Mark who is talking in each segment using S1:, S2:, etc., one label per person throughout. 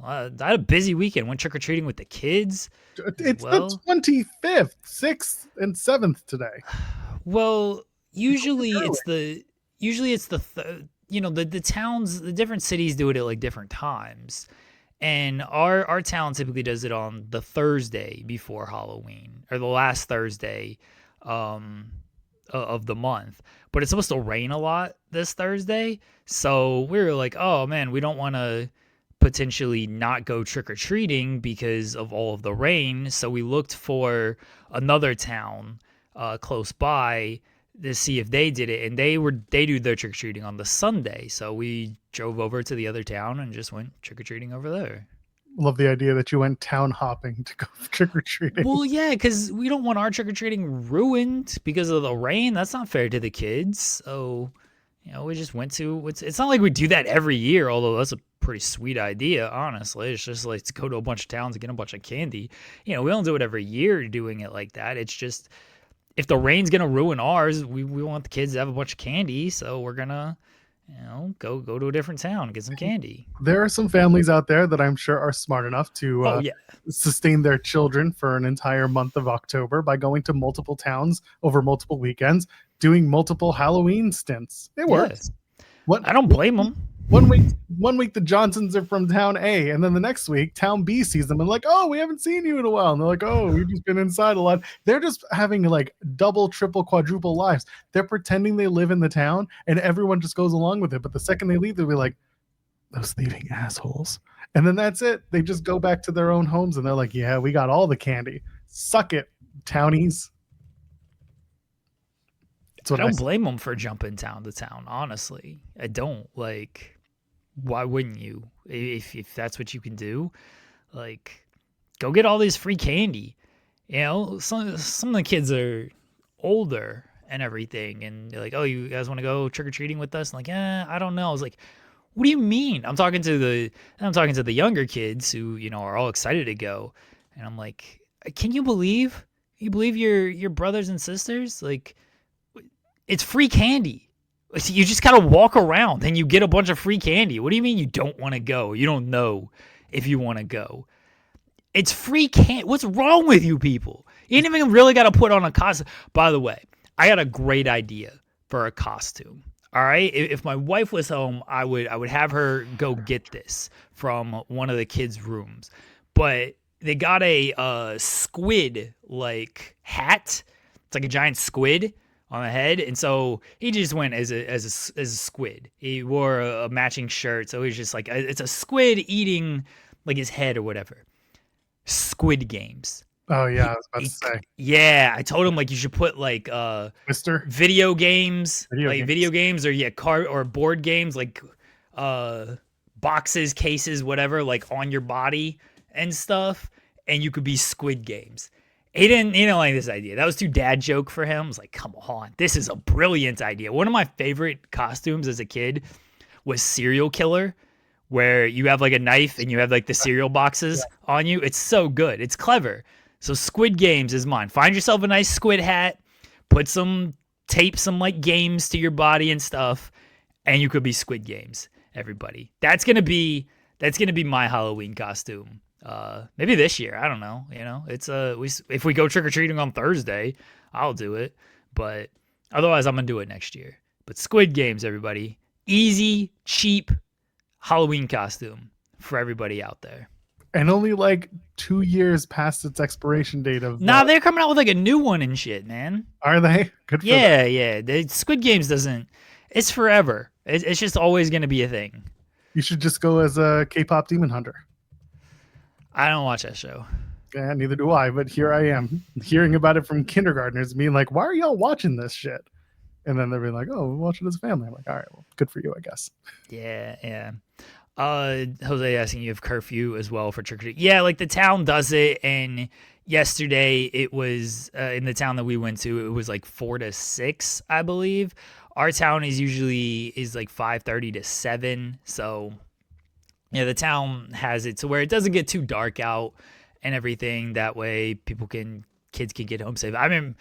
S1: I had a busy weekend. Went trick-or-treating with the kids as
S2: It's the
S1: well.
S2: 25th, 6th, and 7th today.
S1: Well,
S2: You go
S1: usually
S2: early.
S1: the towns, the different cities do it at like different times. And our town typically does it on the Thursday before Halloween, or the last Thursday um of the month. But it's supposed to rain a lot this Thursday. So we were like, "Oh man, we don't want to potentially not go trick or treating because of all of the rain." So we looked for another town close by to see if they did it, and they do their trick or treating on the Sunday. So we drove over to the other town and just went trick or treating over there.
S2: Love the idea that you went town hopping to go trick or treating.
S1: Well, yeah, because we don't want our trick or treating ruined because of the rain. That's not fair to the kids. So, we just went to. It's not like we do that every year, although that's a pretty sweet idea, honestly. It's just like to go to a bunch of towns and get a bunch of candy. We don't do it every year doing it like that. It's just if the rain's gonna ruin ours, we want the kids to have a bunch of candy, so we're gonna, go to a different town and get some candy.
S2: There are some families out there that I'm sure are smart enough to
S1: Oh yeah,
S2: sustain their children for an entire month of October by going to multiple towns over multiple weekends, doing multiple Halloween stints. It
S1: yeah.
S2: works. What
S1: I don't blame them.
S2: one week the Johnsons are from town A, and then the next week town B sees them and like, oh, we haven't seen you in a while. And they're like, oh, we've just been inside a lot. They're just having like double, triple, quadruple lives. They're pretending they live in the town, and everyone just goes along with it. But the second they leave, they'll be like, those thieving assholes. And then that's it. They just go back to their own homes, and they're like, yeah, we got all the candy. Suck it, townies. That's
S1: I
S2: what I
S1: don't
S2: say.
S1: blame them for jumping town to town. Honestly, I don't. Like, why wouldn't you? If that's what you can do, like, go get all this free candy. Some of the kids are older and everything, and they're like, "Oh, you guys want to go trick or treating with us?" I'm like, I don't know. I was like, "What do you mean?" I'm talking to the younger kids who are all excited to go, and I'm like, "Can you believe? You believe your brothers and sisters? Like, it's free candy. You just gotta walk around and you get a bunch of free candy. What do you mean you don't want to go? You don't know if you want to go. It's free candy. What's wrong with you people? You ain't even really got to put on a costume. By the way, I got a great idea for a costume. All right, if my wife was home, I would have her go get this from one of the kids' rooms. But they got a squid like hat. It's like a giant squid on the head, and so he just went as a squid. He wore a matching shirt, so he's just like it's a squid eating like his head or whatever. Squid Games.
S2: Oh yeah, I
S1: He,
S2: was about to
S1: he,
S2: say
S1: yeah, I told him like you should put like
S2: Mister
S1: video games,
S2: Video
S1: like video
S2: Games.
S1: games or card or board games like uh boxes, cases, whatever, like on your body and stuff, and you could be Squid Games. He didn't like this idea. That was too dad joke for him. I was like, come on, this is a brilliant idea. One of my favorite costumes as a kid was serial killer, where you have like a knife and you have like the cereal boxes on you. It's so good. It's clever. So Squid Games is mine. Find yourself a nice squid hat, put some tape, some like games to your body and stuff, and you could be Squid Games. Everybody, that's gonna be my Halloween costume. Maybe this year. I don't know. It's if we go trick or treating on Thursday, I'll do it. But otherwise, I'm gonna do it next year. But Squid Games, everybody, easy, cheap Halloween costume for everybody out there.
S2: And only like 2 years past its expiration date of
S1: Nah, they're coming out with like a new one and shit, man.
S2: are they? Good for them.
S1: Yeah, yeah. The Squid Games doesn't. It's forever. It's just always gonna be a thing.
S2: You should just go as a K-pop demon hunter.
S1: I don't watch that show.
S2: Yeah, neither do I, but here I am hearing about it from kindergartners being like, why are y'all watching this shit? And then they'll be like, oh, we'll watch it as a family. I'm like, all right, well, good for you, I guess.
S1: Yeah, yeah. Jose asking you have curfew as well for trick or treat. Yeah, like the town does it, and yesterday it was in the town that we went to. It was like 4 to 6, I believe. Our town is like 5:30 to 7. So yeah, the town has it to where it doesn't get too dark out and everything. That way, kids can get home safe. I mean,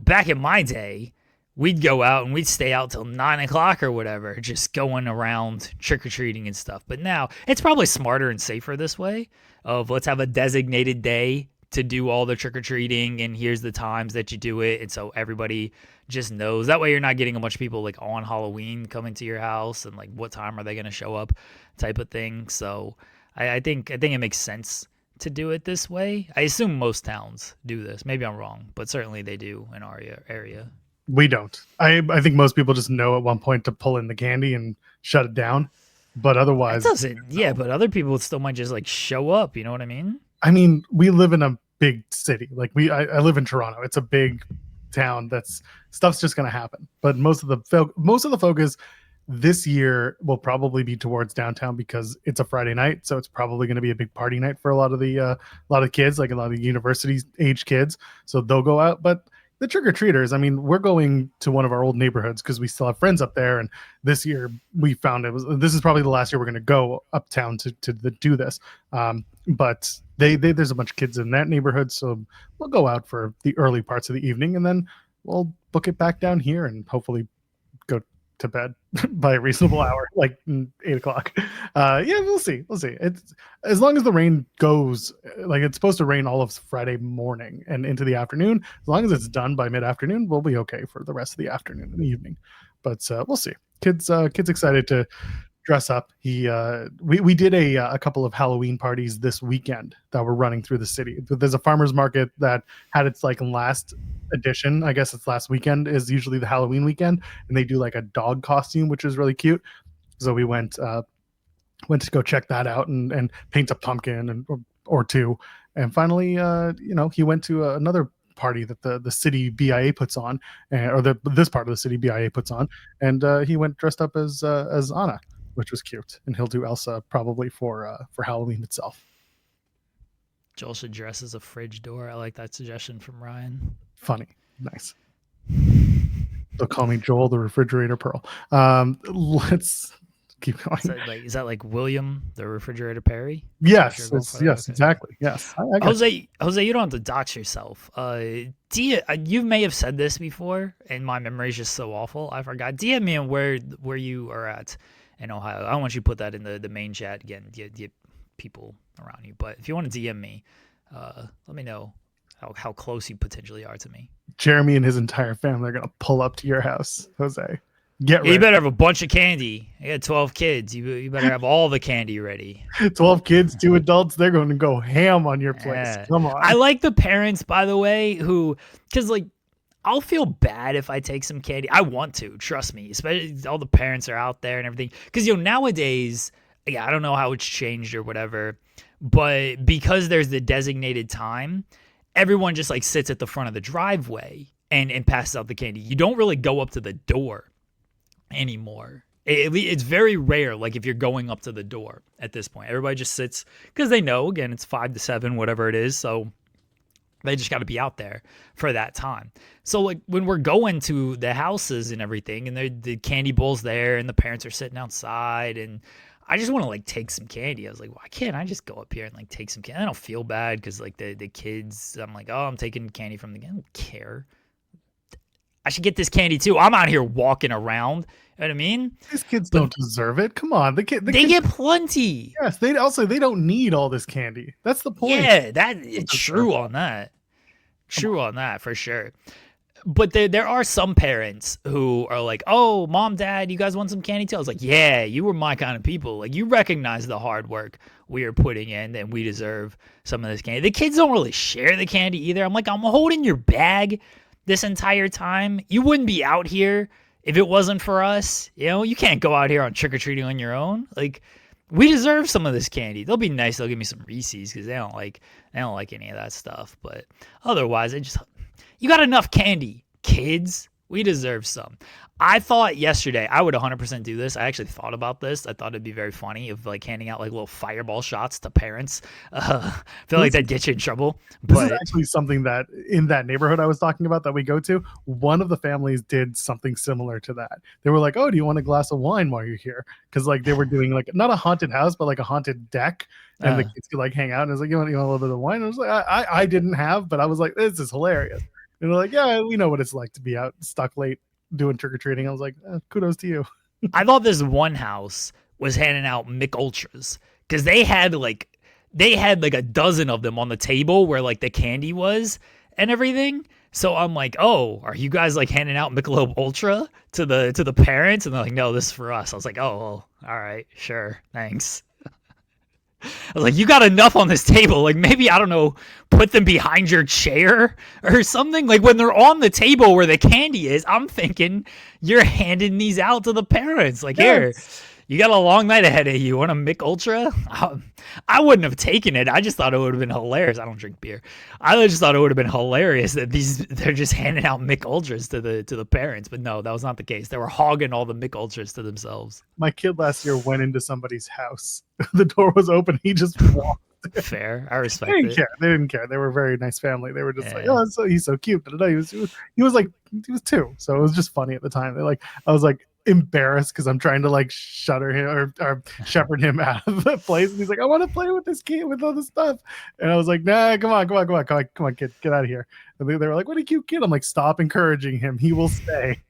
S1: back in my day we'd go out and we'd stay out till 9 o'clock or whatever, just going around trick or treating and stuff. But now it's probably smarter and safer this way. Of let's have a designated day to do all the trick or treating, and here's the times that you do it, and so everybody just knows. That way, you're not getting a bunch of people like on Halloween coming to your house and like what time are they going to show up, type of thing. So I think it makes sense to do it this way. I assume most towns do this. Maybe I'm wrong, but certainly they do in our area.
S2: We don't. I think most people just know at one point to pull in the candy and shut it down. But
S1: It
S2: otherwise,
S1: doesn't. Yeah, but other people still might just like show up. You know what I mean?
S2: I mean, we live in a big city. Like I live in Toronto. It's a big town. That's stuff's just going to happen. But most of the focus this year will probably be towards downtown because it's a Friday night, so it's probably going to be a big party night for a lot of kids, like a lot of university age kids. So they'll go out, but the trick or treaters, I mean, we're going to one of our old neighborhoods because we still have friends up there. And this year we found this is probably the last year we're going to go uptown to do this. But there's a bunch of kids in that neighborhood, so we'll go out for the early parts of the evening, and then we'll book it back down here and hopefully go to bed by a reasonable hour, like 8 o'clock. Yeah, we'll see. It's as long as the rain goes, like it's supposed to rain all of Friday morning and into the afternoon. As long as it's done by mid-afternoon, we'll be okay for the rest of the afternoon and the evening. But we'll see. Kids excited to dress up. We did a couple of Halloween parties this weekend that were running through the city. There's a farmers market that had its like last edition. I guess it's last weekend is usually the Halloween weekend, and they do like a dog costume, which is really cute. So we went to go check that out and paint a pumpkin or two. And finally, he went to another party that the city BIA puts on, or this part of the city BIA puts on, and he went dressed up as Anna, which was cute. And he'll do Elsa probably for Halloween itself.
S1: Joel should dress as a fridge door. I like that suggestion from Ryan.
S2: Funny. Nice. They'll call me Joel the Refrigerator Pearl. Let's keep going.
S1: Is that like William the Refrigerator Perry?
S2: Yes, yes, exactly. Yes.
S1: Jose, you don't have to dox yourself. You may have said this before, and my memory is just so awful. I forgot. DM me on where you are at in Ohio. I don't want you to put that in the main chat again. Get people around you, but if you want to DM me, let me know how close you potentially are to me.
S2: Jeremy and his entire family are gonna pull up to your house, Jose. Get ready.
S1: You better have a bunch of candy. You got 12 kids. You better have all the candy ready.
S2: 12 kids, 2 adults. They're going to go ham on your place. Yeah. Come on.
S1: I like the parents, by the way, because like I'll feel bad if I take some candy. I want to, trust me. Especially all the parents are out there and everything. Because nowadays, I don't know how it's changed or whatever, but because there's the designated time, everyone just like sits at the front of the driveway and passes out the candy. You don't really go up to the door anymore. It's very rare, like if you're going up to the door at this point. Everybody just sits because they know, again, it's 5 to 7, whatever it is. So they just got to be out there for that time. So like when we're going to the houses and everything, and the candy bowl's there, and the parents are sitting outside, and I just want to like take some candy. I was like, why can't I just go up here and like take some candy? I don't feel bad because like the kids, I'm like, oh, I'm taking candy from the kid. I don't care. I should get this candy too. I'm out here walking around. You know what I mean?
S2: These kids don't deserve it. Come on,
S1: they
S2: kids
S1: get plenty.
S2: Yes, they don't need all this candy. That's the point.
S1: Yeah, it's true on that. True on that for sure. But there are some parents who are like, oh, mom, dad, you guys want some candy too? I was like, yeah, you were my kind of people. Like, you recognize the hard work we are putting in, and we deserve some of this candy. The kids don't really share the candy either. I'm like, I'm holding your bag this entire time. You wouldn't be out here if it wasn't for us. You can't go out here on trick-or-treating on your own. Like, we deserve some of this candy. They'll be nice. They'll give me some Reese's because they don't like any of that stuff. But otherwise, you got enough candy, kids. We deserve some. I thought yesterday I would 100% do this. I actually thought about this. I thought it'd be very funny of like handing out like little fireball shots to parents. I feel like that'd get you in trouble.
S2: This is actually something that in that neighborhood I was talking about that we go to, one of the families did something similar to that. They were like, oh, do you want a glass of wine while you're here? Because like they were doing like not a haunted house, but like a haunted deck. And the kids could like hang out. And I was like, you want a little bit of wine? And I was like, I didn't have, but I was like, this is hilarious. And they're like, yeah, we know what it's like to be out stuck late doing trick or treating. I was like, kudos to you.
S1: I thought this one house was handing out Mick Ultras because they had like a dozen of them on the table where like the candy was and everything. So I'm like, oh, are you guys like handing out Michelob Ultra to the parents? And they're like, no, this is for us. I was like, oh, well, all right, sure, thanks. I was like, you got enough on this table. Like maybe I don't know, put them behind your chair or something. Like when they're on the table where the candy is, I'm thinking you're handing these out to the parents. Like here,
S2: Yes.
S1: you got a long night ahead of you. Want a Mick Ultra? I wouldn't have taken it. I just thought it would have been hilarious. I don't drink beer. I just thought it would have been hilarious that they're just handing out Mick Ultras to the parents. But no, that was not the case. They were hogging all the Mick Ultras to themselves.
S2: My kid last year went into somebody's house. The door was open. He just walked.
S1: Fair. I
S2: They
S1: respect
S2: didn't
S1: it.
S2: care. They didn't care. They were a very nice family. They were just like,
S1: Yeah.
S2: oh, so he's so cute. He was like, he was 2, so it was just funny at the time. I was like embarrassed because I'm trying to like shutter him or shepherd him out of the place, and he's like, I want to play with this kid with all this stuff, and I was like, nah, come on, kid, get out of here. And they were like, what a cute kid. I'm like, stop encouraging him. He will stay.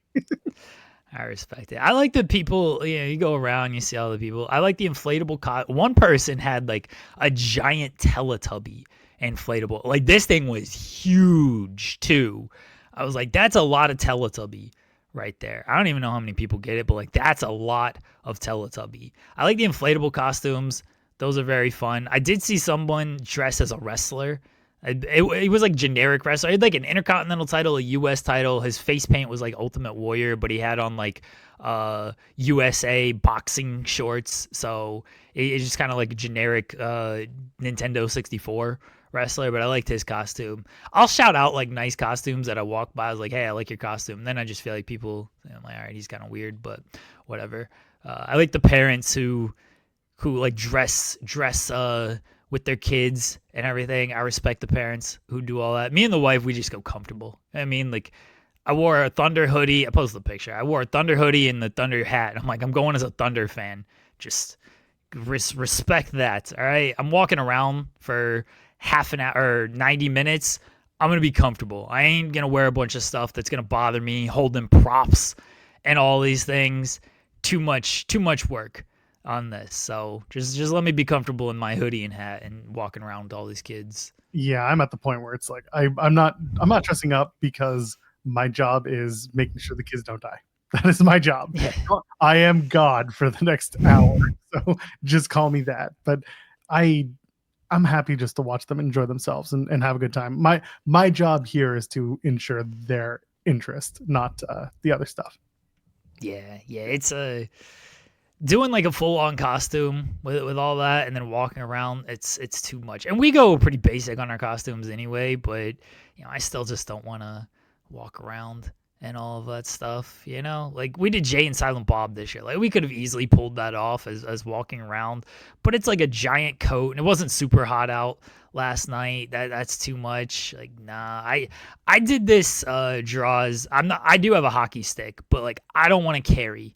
S1: I respect it. I like the people, you go around, you see all the people. I like the inflatable one person had like a giant Teletubby inflatable. Like this thing was huge too. I was like, that's a lot of Teletubby right there. I don't even know how many people get it, but like that's a lot of Teletubby. I like the inflatable costumes. Those are very fun. I did see someone dressed as a wrestler. It was like generic wrestler. He had like an intercontinental title, a U.S. title. His face paint was like Ultimate Warrior, but he had on like USA boxing shorts. So it's just kind of like a generic Nintendo 64 wrestler. But I liked his costume. I'll shout out like nice costumes that I walk by. I was like, hey, I like your costume. And then I just feel like people, I'm like, all right, he's kind of weird, but whatever. I like the parents who like dress with their kids and everything. I respect the parents who do all that. Me and the wife, we just go comfortable. I mean, like I wore a Thunder hoodie. I posted the picture. I wore a Thunder hoodie and the Thunder hat. I'm like, I'm going as a Thunder fan. Just respect that. All right. I'm walking around for half an hour or 90 minutes. I'm going to be comfortable. I ain't going to wear a bunch of stuff that's going to bother me, holding props and all these things. Too much work on this. So just let me be comfortable in my hoodie and hat and walking around with all these kids.
S2: Yeah, I'm at the point where it's like I'm not dressing up because my job is making sure the kids don't die. That is my job.
S1: Yeah.
S2: I am God for the next hour. So just call me that. But I'm happy just to watch them enjoy themselves and have a good time. My job here is to ensure their interest, not the other stuff.
S1: Yeah. It's doing like a full on costume with all that and then walking around. It's too much. And we go pretty basic on our costumes anyway. But I still just don't want to walk around and all of that stuff. Like we did Jay and Silent Bob this year. Like we could have easily pulled that off as walking around. But it's like a giant coat, and it wasn't super hot out last night. That's too much. Like nah. I did this draws. I do have a hockey stick, but like I don't want to carry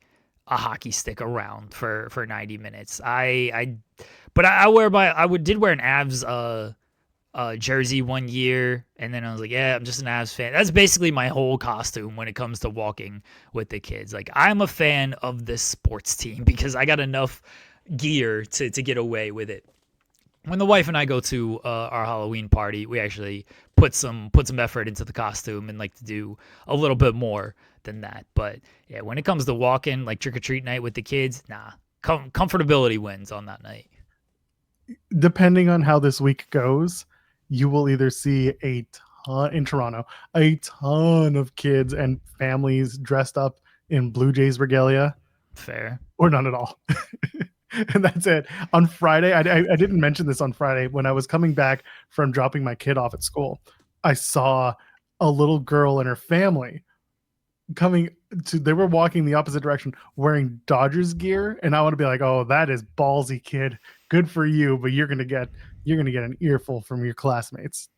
S1: a hockey stick around for 90 minutes. But I did wear an Avs jersey one year, and then I was like, yeah, I'm just an Avs fan. That's basically my whole costume when it comes to walking with the kids. Like I'm a fan of this sports team because I got enough gear to get away with it. When the wife and I go to our Halloween party, we actually put some effort into the costume and like to do a little bit more than that. But yeah, when it comes to walking like trick or treat night with the kids, nah, comfortability wins on that night.
S2: Depending on how this week goes, you will either see a ton in Toronto, a ton of kids and families dressed up in Blue Jays regalia,
S1: Fair.
S2: or none at all. And that's it. On Friday, I didn't mention this on Friday. When I was coming back from dropping my kid off at school, I saw a little girl and her family they were walking the opposite direction wearing Dodgers gear, and I want to be like, oh, that is ballsy, kid, good for you, but you're gonna get an earful from your classmates.